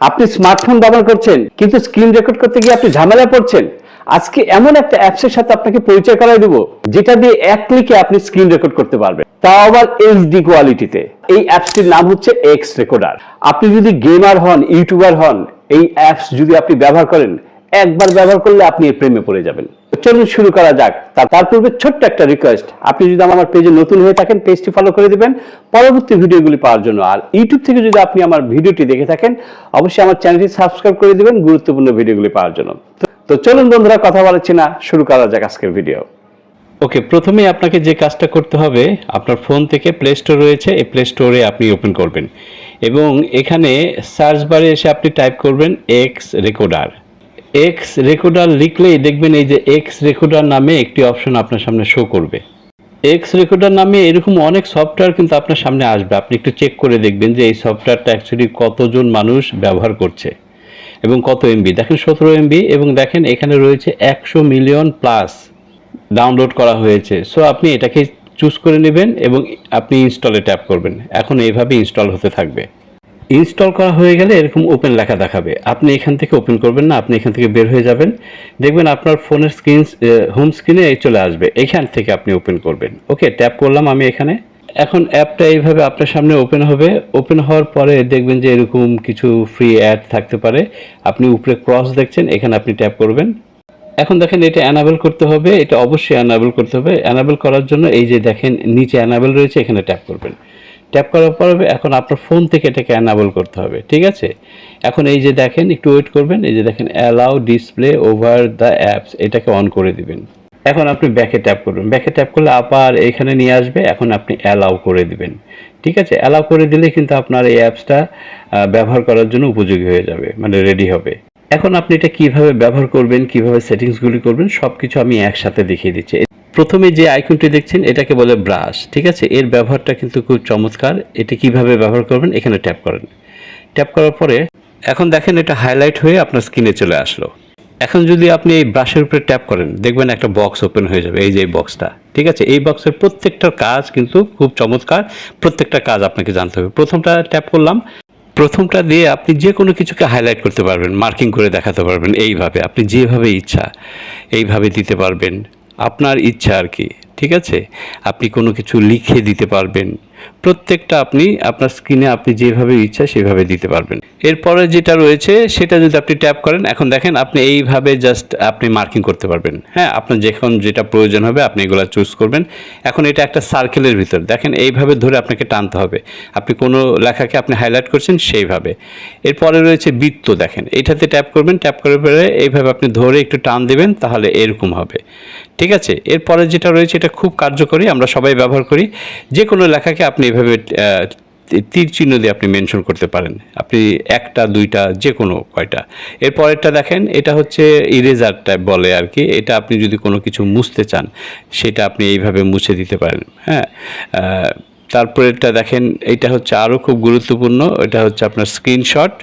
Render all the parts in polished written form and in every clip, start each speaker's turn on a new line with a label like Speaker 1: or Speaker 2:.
Speaker 1: আপনি স্মার্টফোন ব্যবহার করছেন কিন্তু স্ক্রিন রেকর্ড করতে গিয়ে আপনি ঝামেলায় পড়ছেন। আজকে এমন একটা অ্যাপসের সাথে আপনাকে পরিচয় করাই দেব যেটা দিয়ে এক ক্লিকে আপনি স্ক্রিন রেকর্ড করতে পারবেন, তাও আবার এইচডি কোয়ালিটিতে। এই অ্যাপসটির নাম হচ্ছে এক্স রেকর্ডার। আপনি যদি গেমার হন, ইউটিউবার হন, এই অ্যাপস যদি আপনি ব্যবহার করেন, একবার ব্যবহার করলে আপনি এর প্রেমে পড়ে যাবেন। চলুন শুরু করা যাক। তার পূর্বে ছোট্ট একটা রিকোয়েস্ট, আপনি যদি আমার পেজে নতুন হয়ে থাকেন পেজটি ফলো করে দিবেন পরবর্তী ভিডিওগুলি পাওয়ার জন্য। আর ইউটিউব থেকে যদি আপনি আমার ভিডিওটি দেখে থাকেন অবশ্যই আমার চ্যানেলটি সাবস্ক্রাইব করে দিবেন গুরুত্বপূর্ণ ভিডিওগুলি পাওয়ার জন্য। তো চলুন বন্ধুরা, কথা বলছি না, শুরু করা যাক আজকের ভিডিও। ওকে, প্রথমেই আপনাকে যে কাজটা করতে হবে, আপনার ফোন থেকে প্লে স্টোর রয়েছে, এই প্লে স্টোরে আপনি ওপেন করবেন এবং এখানে সার্চ বারে এসে আপনি টাইপ করবেন এক্স রেকর্ডার। এক্স রেকর্ডার লিখলেই দেখবেন এই যে এক্স রেকর্ডার নামে একটি অপশন আপনার সামনে শো করবে। এক্স রেকর্ডার নামে এরকম অনেক সফটওয়্যার কিন্তু আপনার সামনে আসবে। আপনি একটু চেক করে দেখবেন যে এই সফটওয়্যারটা অ্যাকচুয়ালি কতজন মানুষ ব্যবহার করছে এবং কত এমবি। দেখেন 17 এমবি এবং দেখেন এখানে রয়েছে 100 মিলিয়ন প্লাস ডাউনলোড করা হয়েছে। সো আপনি এটাকে চুজ করে নেবেন এবং আপনি ইনস্টলে ট্যাপ করবেন। এখন এইভাবে ইনস্টল হতে থাকবে। ইনস্টল করা হয়ে গেলে এরকম ওপেন লেখা দেখাবে। আপনি এখান থেকে ওপেন করবেন না, আপনি এখান থেকে বের হয়ে যাবেন। দেখবেন আপনার ফোনের হোম স্ক্রিনে চলে আসবে, এখান থেকে আপনি ওপেন করবেন। ওকে, ট্যাপ করলাম আমি এখানে। এখন অ্যাপটা এইভাবে আপনার সামনে ওপেন হবে। ওপেন হওয়ার পরে দেখবেন যে এরকম কিছু ফ্রি অ্যাড থাকতে পারে। আপনি উপরে ক্রস দেখছেন, এখানে আপনি ট্যাপ করবেন। এখন দেখেন এটা অ্যানাবেল করতে হবে, এটা অবশ্যই অ্যানাবেল করতে হবে। অ্যানাবেল করার জন্য এই যে দেখেন নিচে অ্যানাবেল রয়েছে, এখানে ট্যাপ করবেন। ট্যাপ করার পরে এখন আপনার ফোন থেকে এটাকে অ্যানাবেল করতে হবে, ঠিক আছে। এখন এই যে দেখেন একটু ওয়েট করবেন, এই যে দেখেন allow display over the apps, এটাকে অন করে দিবেন। এখন আপনি ব্যাকে ট্যাপ করবেন। ব্যাকে ট্যাপ করলে আবার এখানে নিয়ে আসবে, এখন আপনি অ্যালাউ করে দিবেন, ঠিক আছে। অ্যালাউ করে দিলে কিন্তু আপনার এই অ্যাপসটা ব্যবহার করার জন্য উপযোগী হয়ে যাবে, মানে রেডি হবে। এখন আপনি এটা কিভাবে ব্যবহার করবেন, কিভাবে সেটিংসগুলি করবেন, সবকিছু আমি একসাথে দেখিয়ে দিচ্ছি। প্রথমে যে আইকনটি দেখছেন এটাকে বলে ব্রাশ, ঠিক আছে। এর ব্যবহারটা কিন্তু খুব চমৎকার। এটি কিভাবে ব্যবহার করবেন, এখানে ট্যাপ করেন। ট্যাপ করার পরে এখন দেখেন এটা হাইলাইট হয়ে আপনার স্ক্রিনে চলে আসলো। এখন যদি আপনি এই ব্রাশের উপরে ট্যাপ করেন দেখবেন একটা বক্স ওপেন হয়ে যাবে, এই যে এই বক্সটা, ঠিক আছে। এই বক্সের প্রত্যেকটা কাজ কিন্তু খুব চমৎকার, প্রত্যেকটা কাজ আপনাকে জানতে হবে। প্রথমটা ট্যাপ করলাম, প্রথমটা দিয়ে আপনি যে কোনো কিছুকে হাইলাইট করতে পারবেন, মার্কিং করে দেখাতে পারবেন। এইভাবে আপনি যেভাবে ইচ্ছা এইভাবে দিতে পারবেন, আপনার ইচ্ছা আর কি, ঠিক আছে। আপনি কোনো কিছু লিখে দিতে পারবেন, প্রত্যেকটা আপনি আপনার স্ক্রিনে আপনি যেভাবে ইচ্ছা সেভাবে দিতে পারবেন। এরপরে যেটা রয়েছে সেটা যদি আপনি ট্যাপ করেন, এখন দেখেন আপনি এইভাবে জাস্ট আপনি মার্কিং করতে পারবেন। হ্যাঁ, আপনার যখন যেটা প্রয়োজন হবে আপনি এগুলো চুজ করবেন। এখন এটা একটা সার্কেলের ভিতর, দেখেন এইভাবে ধরে আপনাকে টানতে হবে। আপনি কোনো লেখাকে আপনি হাইলাইট করছেন সেইভাবে। এরপরে রয়েছে বৃত্ত, দেখেন এইটাতে ট্যাপ করবেন। ট্যাপ করার পরে এইভাবে আপনি ধরে একটু টান দেবেন, তাহলে এরকম হবে, ঠিক আছে। এরপরে যেটা রয়েছে এটা খুব কার্যকরী, আমরা সবাই ব্যবহার করি। যে কোনো লেখাকে আপনি এভাবে তীর চিহ্ন দিয়ে আপনি মেনশন করতে পারেন, আপনি একটা দুইটা যে কোনো কয়টা। এরপরেরটা দেখেন এটা হচ্ছে ইরেজার টাইপ বলে আর কি। এটা আপনি যদি কোনো কিছু মুছতে চান সেটা আপনি এইভাবে মুছে দিতে পারেন। হ্যাঁ, তারপরেরটা দেখেন এটা হচ্ছে আরও খুব গুরুত্বপূর্ণ, এটা হচ্ছে আপনার স্ক্রিনশট।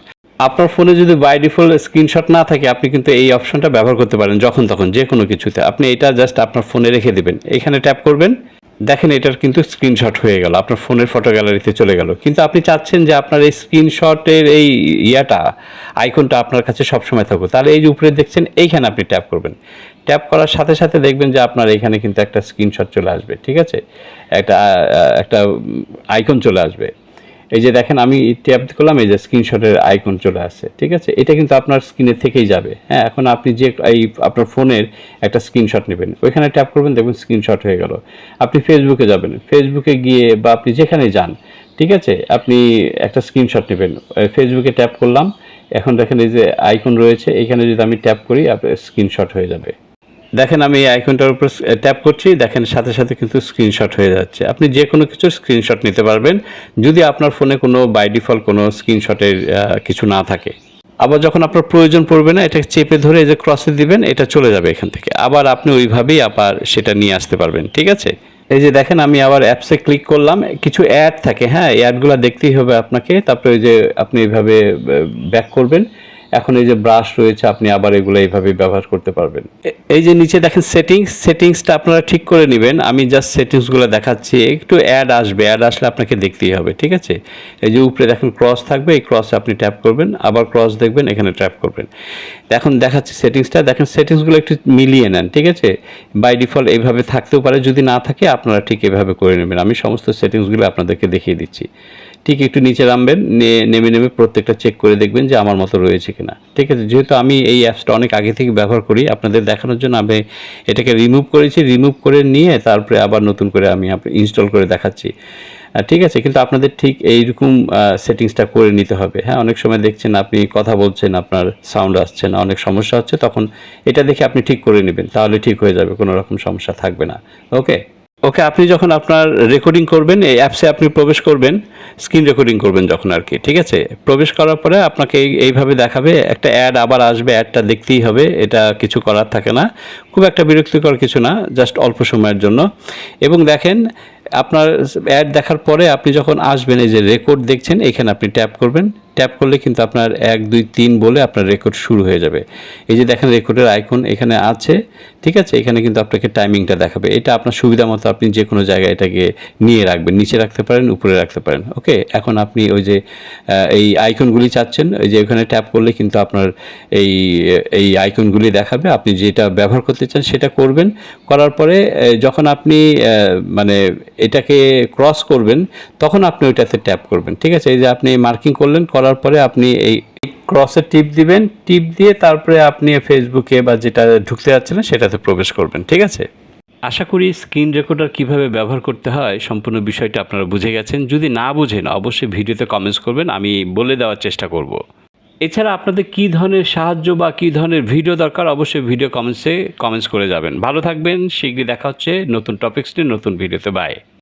Speaker 1: আপনার ফোনে যদি বাই ডিফল্ট স্ক্রিনশট না থাকে আপনি কিন্তু এই অপশনটা ব্যবহার করতে পারেন যখন তখন যে কোনো কিছুতে। আপনি এটা জাস্ট আপনার ফোনে রেখে দেবেন, এখানে ট্যাপ করবেন। দেখেন এটার কিন্তু স্ক্রিনশট হয়ে গেল, আপনার ফোনের ফটো গ্যালারিতে চলে গেল। কিন্তু আপনি চাচ্ছেন যে আপনার এই স্ক্রিনশটের এই আইকনটা আপনার কাছে সবসময় থাকুক, তাহলে এই যে উপরে দেখছেন এইখানে আপনি ট্যাপ করবেন। ট্যাপ করার সাথে সাথে দেখবেন যে আপনার এখানে কিন্তু একটা স্ক্রিনশট চলে আসবে, ঠিক আছে। একটা আইকন চলে আসবে। এই যে দেখেন আমি ট্যাপ করলাম, এই যে স্ক্রিনশটের আইকন চলে আসছে, ঠিক আছে। এটা কিন্তু আপনার স্ক্রিনে থেকেই যাবে। হ্যাঁ, এখন আপনি যে এই আপনার ফোনের একটা স্ক্রিনশট নেবেন, ওইখানে ট্যাপ করবেন, দেখবেন স্ক্রিনশট হয়ে গেল। আপনি ফেসবুকে যাবেন, ফেসবুকে গিয়ে বা আপনি যেখানে যান, ঠিক আছে, আপনি একটা স্ক্রিনশট নেবেন। ফেসবুকে ট্যাপ করলাম, এখন দেখেন এই যে আইকন রয়েছে, এখানে যদি আমি ট্যাপ করি আপনার স্ক্রিনশট হয়ে যাবে। দেখেন আমি এই আইকনটার উপর ট্যাপ করছি, দেখেন সাথে সাথে কিন্তু স্ক্রিনশট হয়ে যাচ্ছে। আপনি যে কোনো কিছুর স্ক্রিনশট নিতে পারবেন যদি আপনার ফোনে কোনো বাই ডিফল্ট কোনো স্ক্রিনশটের কিছু না থাকে। আবার যখন আপনার প্রয়োজন পড়বে না, এটাকে চেপে ধরে এই যে ক্রসে দিবেন, এটা চলে যাবে এখান থেকে। আবার আপনি ওইভাবেই আবার সেটা নিয়ে আসতে পারবেন, ঠিক আছে। এই যে দেখেন আমি আবার অ্যাপসে ক্লিক করলাম, কিছু অ্যাড থাকে, হ্যাঁ, এই অ্যাডগুলো দেখতেই হবে আপনাকে। তারপরে ওই যে আপনি এইভাবে ব্যাক করবেন, এখন এই যে ব্রাশ রয়েছে, আপনি আবার এগুলো এইভাবে ব্যবহার করতে পারবেন। এই যে নিচে দেখেন সেটিংসটা আপনারা ঠিক করে নেবেন। আমি জাস্ট সেটিংসগুলো দেখাচ্ছি। একটু অ্যাড আসলে আপনাকে দেখতেই হবে, ঠিক আছে? এই যে উপরে দেখেন ক্রস থাকবে, এই ক্রসে আপনি ট্যাপ করবেন, আবার ক্রস দেখবেন, এখানে ট্যাপ করবেন। এখন দেখাচ্ছি সেটিংসটা, দেখেন সেটিংসগুলো একটু মিলিয়ে নেন, ঠিক আছে? বাই ডিফল্ট এইভাবে থাকতেও পারে, যদি না থাকে আপনারা ঠিক এভাবে করে নেবেন। আমি সমস্ত সেটিংসগুলো আপনাদেরকে দেখিয়ে দিচ্ছি। ঠিক একটু নিচে নামবেন, নেমে প্রত্যেকটা চেক করে দেখবেন যে আমার মতো রয়েছে কিনা, ঠিক আছে? যেহেতু আমি এই অ্যাপসটা অনেক আগে থেকে ব্যবহার করি, আপনাদের দেখানোর জন্য আমি এটাকে রিমুভ করেছি। রিমুভ করে নিয়ে তারপরে আবার নতুন করে আমি ইনস্টল করে দেখাচ্ছি, ঠিক আছে? কিন্তু আপনাদের ঠিক এইরকম সেটিংসটা করে নিতে হবে, হ্যাঁ? অনেক সময় দেখছেন আপনি কথা বলছেন, আপনার সাউন্ড আসছে না, অনেক সমস্যা হচ্ছে, তখন এটা দেখে আপনি ঠিক করে নেবেন, তাহলে ঠিক হয়ে যাবে, কোনো রকম সমস্যা থাকবে না। ওকে, আপনি যখন আপনার রেকর্ডিং করবেন, এই অ্যাপসে আপনি প্রবেশ করবেন, স্ক্রিন রেকর্ডিং করবেন যখন আর কি, ঠিক আছে? প্রবেশ করার পরে আপনাকে এইভাবে দেখাবে, একটা অ্যাড আবার আসবে, অ্যাডটা দেখতেই হবে, এটা কিছু করার থাকে না, খুব একটা বিরক্তিকর কিছু না, জাস্ট অল্প সময়ের জন্য। এবং দেখেন আপনার অ্যাড দেখার পরে আপনি যখন আসবেন, এই যে রেকর্ড দেখছেন, এখানে আপনি ট্যাপ করবেন। ট্যাপ করলে কিন্তু আপনার 1 2 3 বলে আপনার রেকর্ড শুরু হয়ে যাবে। এই যে দেখেন রেকর্ডের আইকন এখানে আছে, ঠিক আছে? এখানে কিন্তু আপনাকে টাইমিংটা দেখাবে। এটা আপনার সুবিধা মতো আপনি যে কোনো জায়গায় এটাকে নিয়ে রাখবেন, নিচে রাখতে পারেন, উপরে রাখতে পারেন। ওকে, এখন আপনি ওই যে এই আইকনগুলি চাচ্ছেন, ওই যে ওখানে ট্যাপ করলে কিন্তু আপনার এই আইকনগুলি দেখাবে। আপনি যেটা ব্যবহার করতে চান সেটা করবেন। করার পরে যখন আপনি মানে এটাকে ক্রস করবেন, তখন আপনি ওইটাতে ট্যাপ করবেন, ঠিক আছে? এই যে আপনি মার্কিং করলেন, করার পরে আপনি এই ক্রসে টিপ দিবেন, টিপ দিয়ে তারপরে আপনি ফেসবুকে বা যেটা ঢুকতে যাচ্ছিলেন সেটাতে প্রবেশ করবেন, ঠিক আছে? আশা করি স্ক্রিন রেকর্ডার কিভাবে ব্যবহার করতে হয় সম্পূর্ণ বিষয়টা আপনারা বুঝে গেছেন। যদি না বুঝেন অবশ্যই ভিডিওতে কমেন্টস করবেন, আমি বলে দেওয়ার চেষ্টা করব। এছাড়া আপনাদের কী ধরনের সাহায্য বা কী ধরনের ভিডিও দরকার অবশ্যই ভিডিও কমেন্টস করে যাবেন। ভালো থাকবেন, শীঘ্রই দেখা হচ্ছে নতুন টপিকস নিয়ে নতুন ভিডিওতে। বাই।